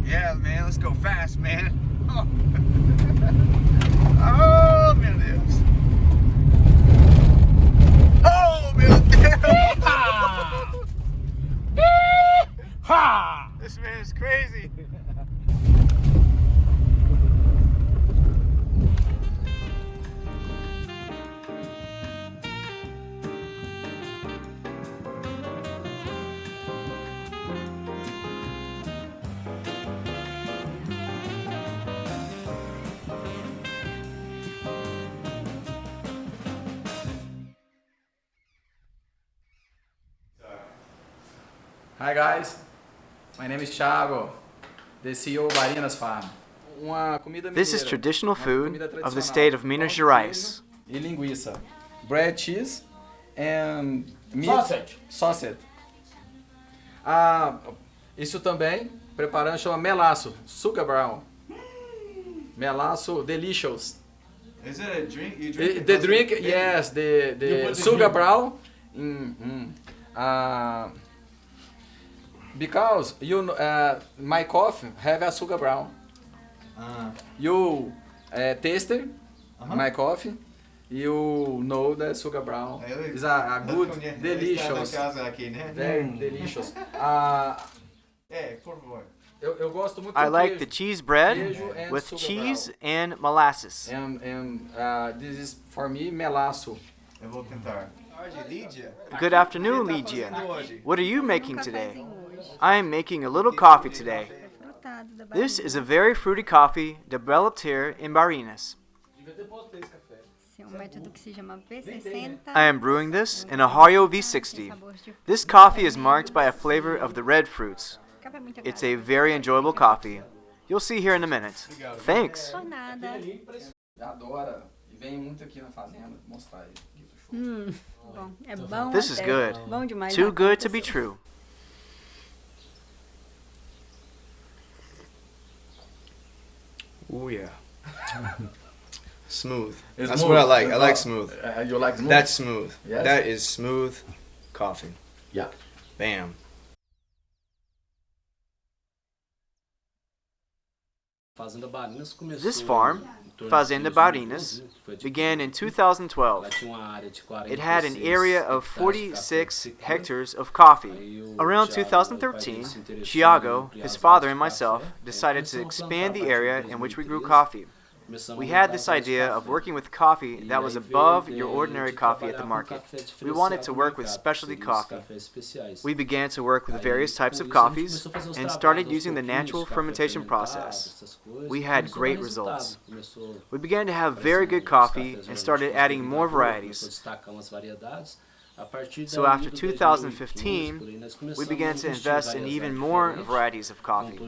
Yeah, man, let's go fast, man. Oh, meu Deus. Oh, meu Deus. This man is crazy. Hi guys, my name is Tiago, the CEO of Barinas Farm. This is traditional food of the state of Minas Gerais. E linguiça, bread, cheese, and meat, sausage. Isso também, preparando, chama melaço, sugar brown. Melaço delicious. Is it a drink? You drink The drink, yes, the sugar brown. Because my coffee have a sugar brown. You taste my coffee, you know that sugar brown is a good, delicious, very delicious. Por favor. Eu gosto muito I do like queijo. the cheese bread Queijo and with sugar cheese and molasses. And this is for me melaço. Eu vou tentar. Lídia. Good afternoon, Lydia. What are you making today? I am making a little coffee today. This is a very fruity coffee developed here in Barinas. I am brewing this in a hairdo V60. This coffee is marked by a flavor of the red fruits. It's a very enjoyable coffee. You'll see here in a minute. Thanks. Adora e vem muito aqui na fazenda mostrar isso. Bom, é bom. This is good. Bom demais. Too good to be true. Oh yeah. Smooth. It's That's smooth. what I like. I like smooth. You like smooth? That's smooth. Yes. That is smooth coffee. Yeah. Bam. This farm, Fazenda Barinas, began in 2012. It had an area of 46 hectares of coffee. Around 2013, Tiago, his father, and myself decided to expand the area in which we grew coffee. We had this idea of working with coffee that was above your ordinary coffee at the market. We wanted to work with specialty coffee. We began to work with various types of coffees and started using the natural fermentation process. We had great results. We began to have very good coffee and started adding more varieties. So after 2015, we began to invest in even more varieties of coffee.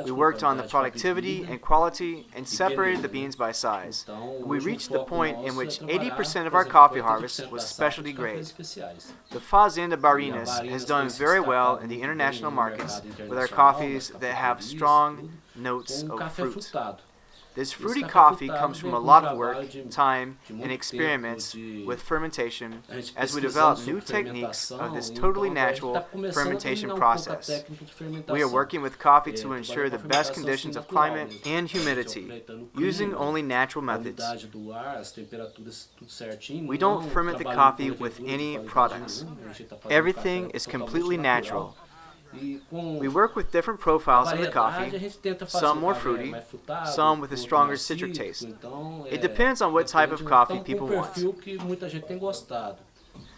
We worked on the productivity and quality and separated the beans by size. We reached the point in which 80% of our coffee harvest was specialty grade. The Fazenda Barinas has done very well in the international markets with our coffees that have strong notes of fruit. This fruity coffee comes from a lot of work, time, and experiments with fermentation as we develop new techniques of this totally natural fermentation process. We are working with coffee to ensure the best conditions of climate and humidity, using only natural methods. We don't ferment the coffee with any products. Everything is completely natural. We work with different profiles in the coffee, some more fruity, some with a stronger citric taste. It depends on what type of coffee people want.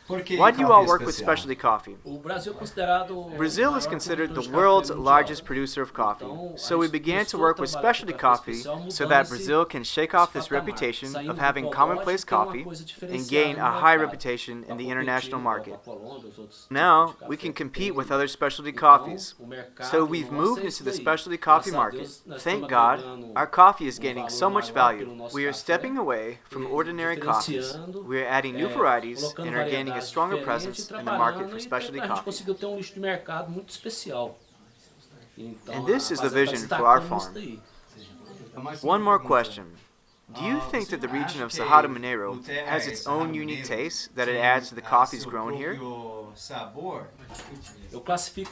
Why do you all work with specialty coffee? Brazil is considered the world's largest producer of coffee, so we began to work with specialty coffee so that Brazil can shake off this reputation of having commonplace coffee and gain a high reputation in the international market. Now, we can compete with other specialty coffees. So we've moved into the specialty coffee market. Thank God, our coffee is gaining so much value. We are stepping away from ordinary coffees. We are adding new varieties and are gaining a stronger presence in the market for specialty coffee. And this is the vision for our farm. One more question. Do you think that the region of Cerrado Mineiro has its own unique taste that it adds to the coffees grown here? Sabor.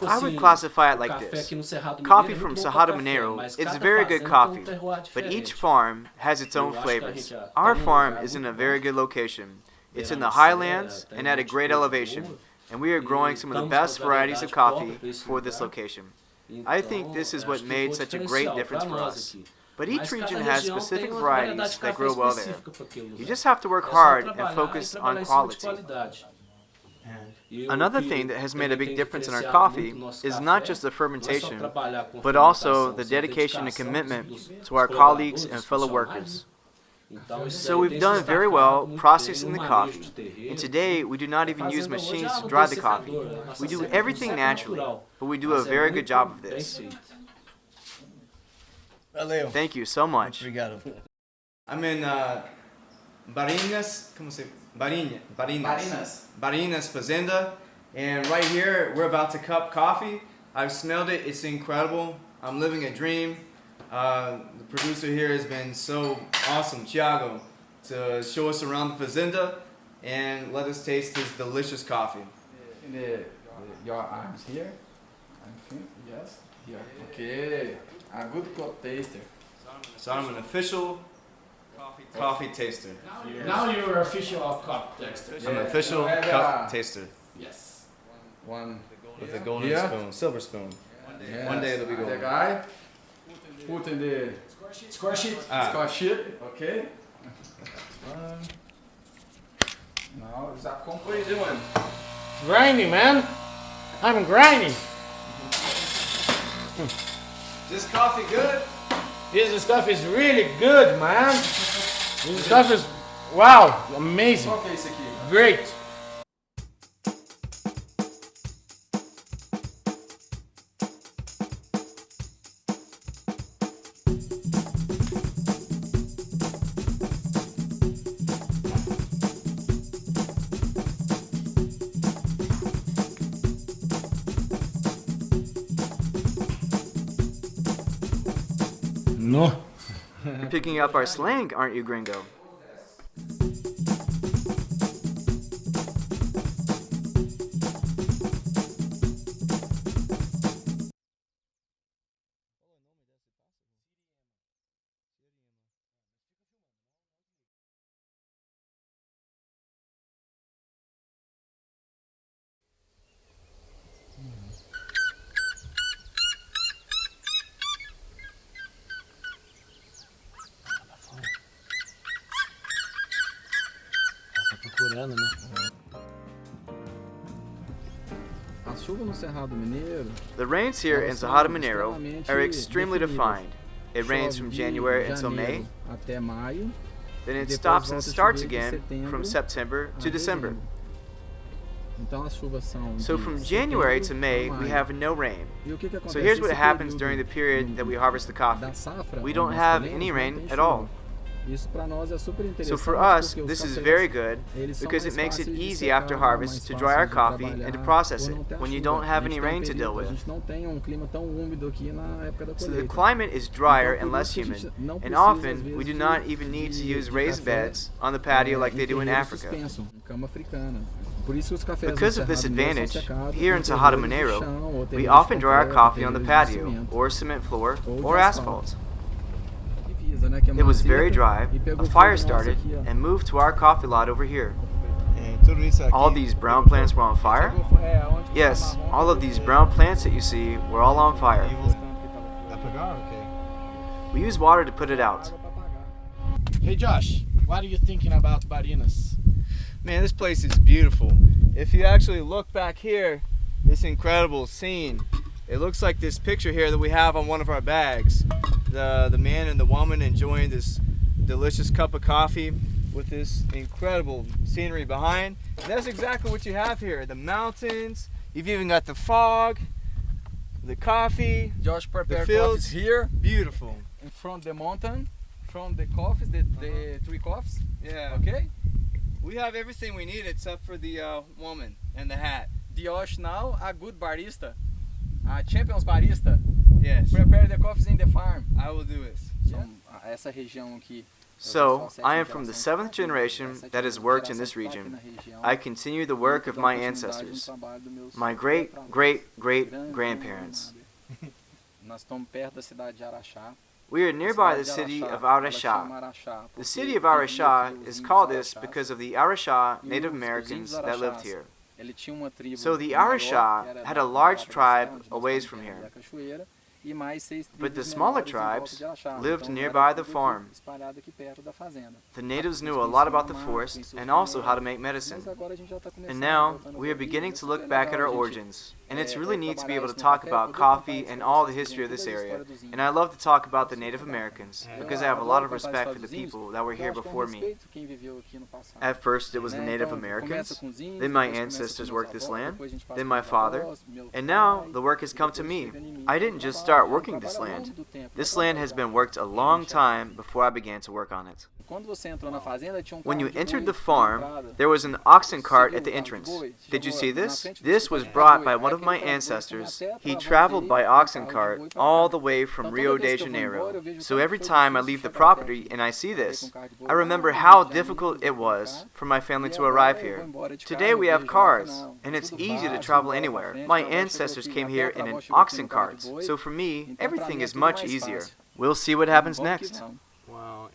I would classify it like this. Coffee from Cerrado Mineiro is very good coffee, but each farm has its own flavors. Our farm is in a very good location. It's in the highlands and at a great elevation, and we are growing some of the best varieties of coffee for this location. I think this is what made such a great difference for us. But each region has specific varieties that grow well there. You just have to work hard and focus on quality. Another thing that has made a big difference in our coffee is not just the fermentation, but also the dedication and commitment to our colleagues and fellow workers. So we've done very well processing the coffee, and today we do not even use machines to dry the coffee. We do everything naturally, but we do a very good job of this. Thank you so much. Obrigado. I'm in Barinas, Barinas Fazenda, and right here we're about to cup coffee. I've smelled it, it's incredible. I'm living a dream. The producer here has been so awesome, Tiago, to show us around the fazenda and let us taste his delicious coffee. Your arms here, I think, yes. Here. Okay, a good taster. So I'm an official coffee taster. Now you're official of cup taster. I'm an official cup taster. Yes. One With a golden spoon, silver spoon. yes. One day it'll be The golden. guy put in the Score sheet. score sheet, okay. Now it's a complete one. Grinding, man. I'm grinding. This coffee good? This stuff is really good, man. This stuff is, wow, amazing. Qual que é esse aqui? Great. No. You're picking up our slang, aren't you, gringo? Procurando, né? A chuva no Cerrado Mineiro. The rains here in Cerrado Mineiro are extremely defined. It rains from January until May, até maio. then it stops and starts again from September to December. Então as chuvas são So from January to May, we have no rain. So here's what happens during the period that we harvest the coffee. We don't have any rain at all. So for us, this is very good because it makes it easy after harvest to dry our coffee and to process it when you don't have any rain to deal with. So the climate is drier and less humid, and often we do not even need to use raised beds on the patio like they do in Africa. Because of this advantage, here in Cerrado Mineiro, we often dry our coffee on the patio, or cement floor, or asphalt. It was very dry, a fire started, and moved to our coffee lot over here. All these brown plants were on fire? Yes, all of these brown plants that you see were all on fire. We use water to put it out. Hey Josh, what are you thinking about Barinas? Man, this place is beautiful. If you actually look back here, this incredible scene, it looks like this picture here that we have on one of our bags. The man and the woman enjoying this delicious cup of coffee with this incredible scenery behind. And that's exactly what you have here. The mountains, you've even got the fog, the coffee, Josh prepared the fields here beautiful. in front of the mountain, from the coffees, the three coffees. Yeah. Okay? We have everything we need except for the woman and the hat. Josh now a good barista, a champions barista. Yes. Prepare the coffees in the farm. I will do this. So, I am from the 7th generation that has worked in this region. I continue the work of my ancestors, my great-great-great-grandparents. We are nearby the city of Araxá. The city of Araxá is called this because of the Araxá Native Americans that lived here. So the Araxá had a large tribe a ways from here. But the smaller tribes lived nearby the farm. The natives knew a lot about the forest and also how to make medicine. And now we are beginning to look back at our origins. And it's really neat to be able to talk about coffee and all the history of this area. And I love to talk about the Native Americans because I have a lot of respect for the people that were here before me. At first it was the Native Americans, then my ancestors worked this land, then my father, and now the work has come to me. I didn't just start working this land. This land has been worked a long time before I began to work on it. When you entered the farm, there was an oxen cart at the entrance. Did you see this? This was brought by one of my ancestors. He traveled by oxen cart all the way from Rio de Janeiro. So every time I leave the property and I see this, I remember how difficult it was for my family to arrive here. Today we have cars, and it's easy to travel anywhere. My ancestors came here in an oxen cart, so for me, everything is much easier. We'll see what happens next. Wow.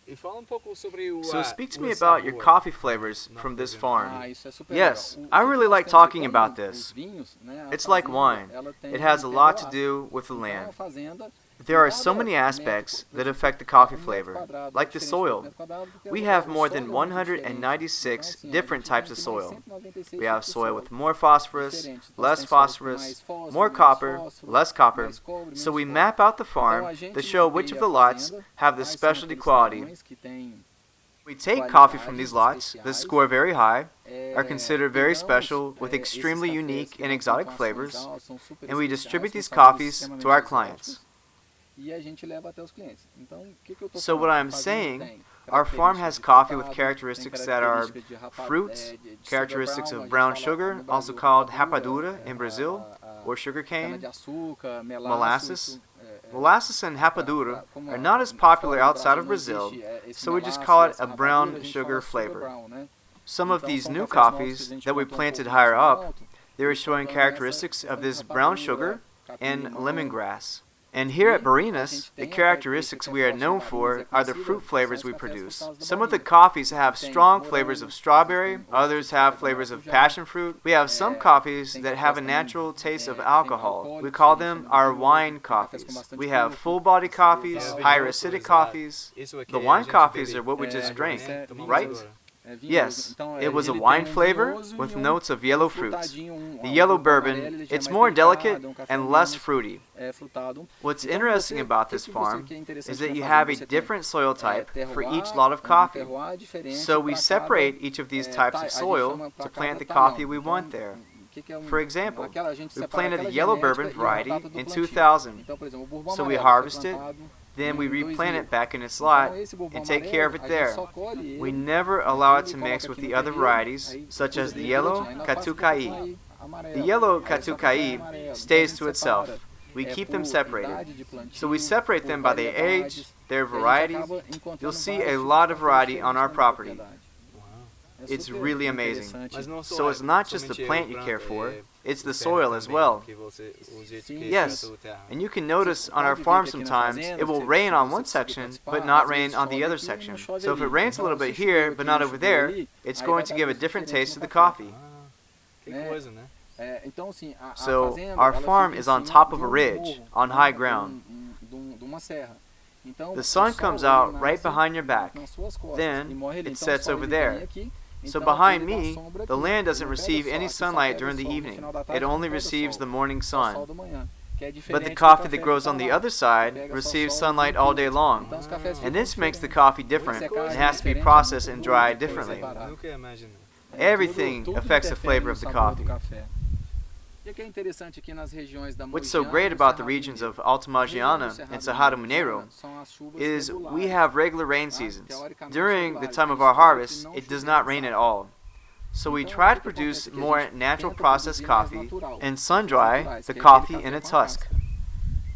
So speak to me about your coffee flavors from this farm. Yes, I really like talking about this. It's like wine. It has a lot to do with the land. There are so many aspects that affect the coffee flavor, like the soil. We have more than 196 different types of soil. We have soil with more phosphorus, less phosphorus, more copper, less copper. So we map out the farm to show which of the lots have the specialty quality. We take coffee from these lots that score very high, are considered very special with extremely unique and exotic flavors, and we distribute these coffees to our clients. So what I'm saying, our farm has coffee with characteristics that are fruits, characteristics of brown sugar, also called rapadura in Brazil, or sugarcane, molasses. Molasses and rapadura are not as popular outside of Brazil, so we just call it a brown sugar flavor. Some of these new coffees that we planted higher up, they are showing characteristics of this brown sugar and lemongrass. And here at Barinas, the characteristics we are known for are the fruit flavors we produce. Some of the coffees have strong flavors of strawberry, others have flavors of passion fruit. We have some coffees that have a natural taste of alcohol. We call them our wine coffees. We have full-body coffees, higher acidic coffees. The wine coffees are what we just drank, right? Yes, it was a wine flavor with notes of yellow fruits. The yellow bourbon, it's more delicate and less fruity. What's interesting about this farm is that you have a different soil type for each lot of coffee. So we separate each of these types of soil to plant the coffee we want there. For example, we planted the yellow bourbon variety in 2000. So we harvest it, then we replant it back in its lot and take care of it there. We never allow it to mix with the other varieties, such as the yellow catucaí. The yellow catucaí stays to itself. We keep them separated. So we separate them by their age, their varieties. You'll see a lot of variety on our property. It's really amazing. So it's not just the plant you care for, it's the soil as well. Yes, and you can notice on our farm sometimes it will rain on one section but not rain on the other section. So if it rains a little bit here but not over there, it's going to give a different taste to the coffee. So our farm is on top of a ridge, on high ground. The sun comes out right behind your back. Then it sets over there. So behind me, the land doesn't receive any sunlight during the evening. It only receives the morning sun. But the coffee that grows on the other side receives sunlight all day long. And this makes the coffee different. It has to be processed and dried differently. Everything affects the flavor of the coffee. What's so great about the regions of Alta Magiana and Cerrado Mineiro is we have regular rain seasons. During the time of our harvest, it does not rain at all. So we try to produce more natural processed coffee and sun-dry the coffee in its husk.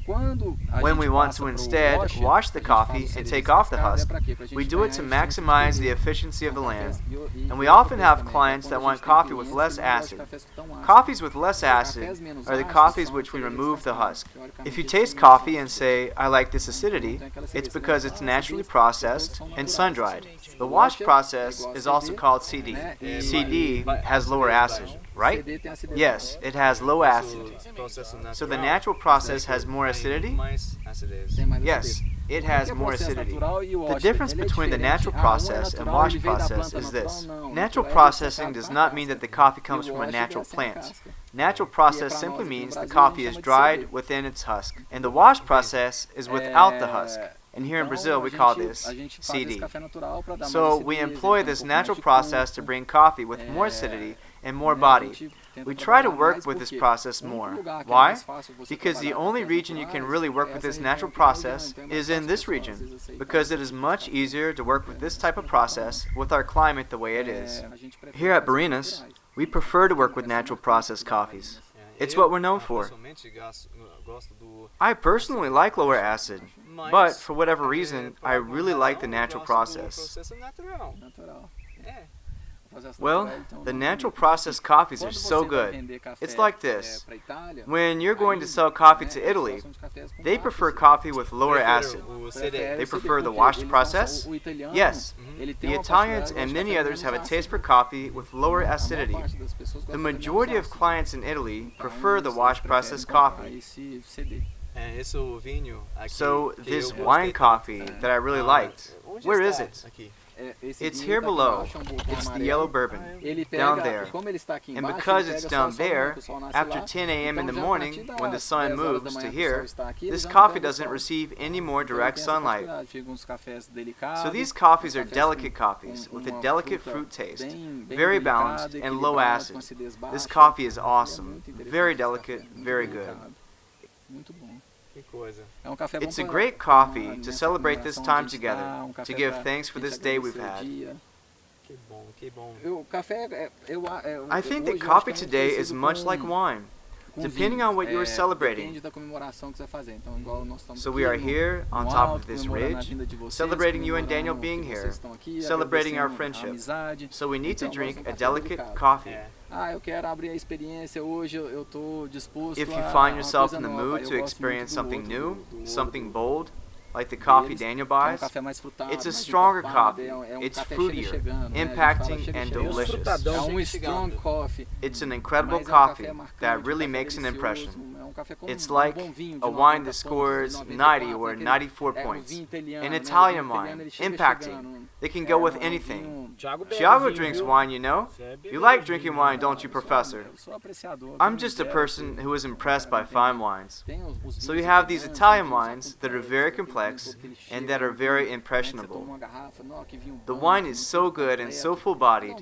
When we want to instead wash the coffee and take off the husk, we do it to maximize the efficiency of the land. And we often have clients that want coffee with less acid. Coffees with less acid are the coffees which we remove the husk. If you taste coffee and say, "I like this acidity," it's because it's naturally processed and sun-dried. The wash process is also called CD. CD has lower acid, right? Yes, it has low acid. So the natural process has more acidity? Yes, it has more acidity. The difference between the natural process and wash process is this. Natural processing does not mean that the coffee comes from a natural plant. Natural process simply means the coffee is dried within its husk, and the wash process is without the husk. And here in Brazil, we call this CD. So we employ this natural process to bring coffee with more acidity and more body. We try to work with this process more. Why? Because the only region you can really work with this natural process is in this region, because it is much easier to work with this type of process with our climate the way it is. Here at Barinas, we prefer to work with natural processed coffees. It's what we're known for. I personally like lower acid, but for whatever reason, I really like the natural process. Well, the natural processed coffees are so good. It's like this. When you're going to sell coffee to Italy, they prefer coffee with lower acid. They prefer the washed process? Yes. The Italians and many others have a taste for coffee with lower acidity. The majority of clients in Italy prefer the washed processed coffee. So this wine coffee that I really liked, where is it? It's here below. It's the yellow bourbon, down there. And because it's down there, after 10 a.m. in the morning, when the sun moves to here, this coffee doesn't receive any more direct sunlight. So these coffees are delicate coffees, with a delicate fruit taste, very balanced and low acid. This coffee is awesome, very delicate, very good. It's a great coffee to celebrate this time together, to give thanks for this day we've had. I think that coffee today is much like wine, depending on what you are celebrating. So we are here on top of this ridge, celebrating you and Daniel being here, celebrating our friendship. So we need to drink a delicate coffee. If you find yourself in the mood to experience something new, something bold, like the coffee Daniel buys, it's a stronger coffee. It's fruitier, impacting, and delicious. It's an incredible coffee that really makes an impression. It's like a wine that scores 90 or 94 points. An Italian wine, impacting. They can go with anything. Tiago drinks wine, you know. You like drinking wine, don't you, Professor? I'm just a person who is impressed by fine wines. So you have these Italian wines that are very complex and that are very impressionable. The wine is so good and so full-bodied.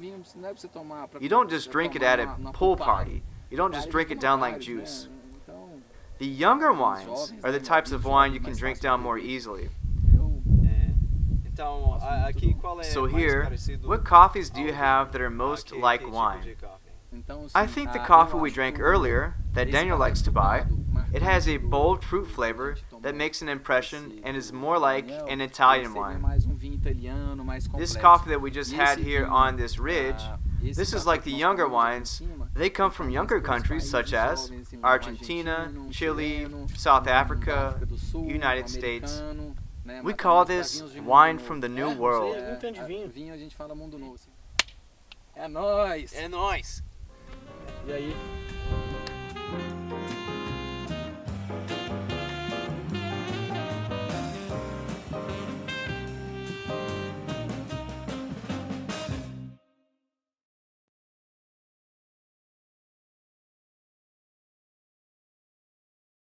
You don't just drink it at a pool party. You don't just drink it down like juice. The younger wines are the types of wine you can drink down more easily. So here, what coffees do you have that are most like wine? I think the coffee we drank earlier, that Daniel likes to buy, it has a bold fruit flavor that makes an impression and is more like an Italian wine. This coffee that we just had here on this ridge, this is like the younger wines. They come from younger countries such as Argentina, Chile, South Africa, United States. We call this wine from the New World. É nóis! É nóis! E aí?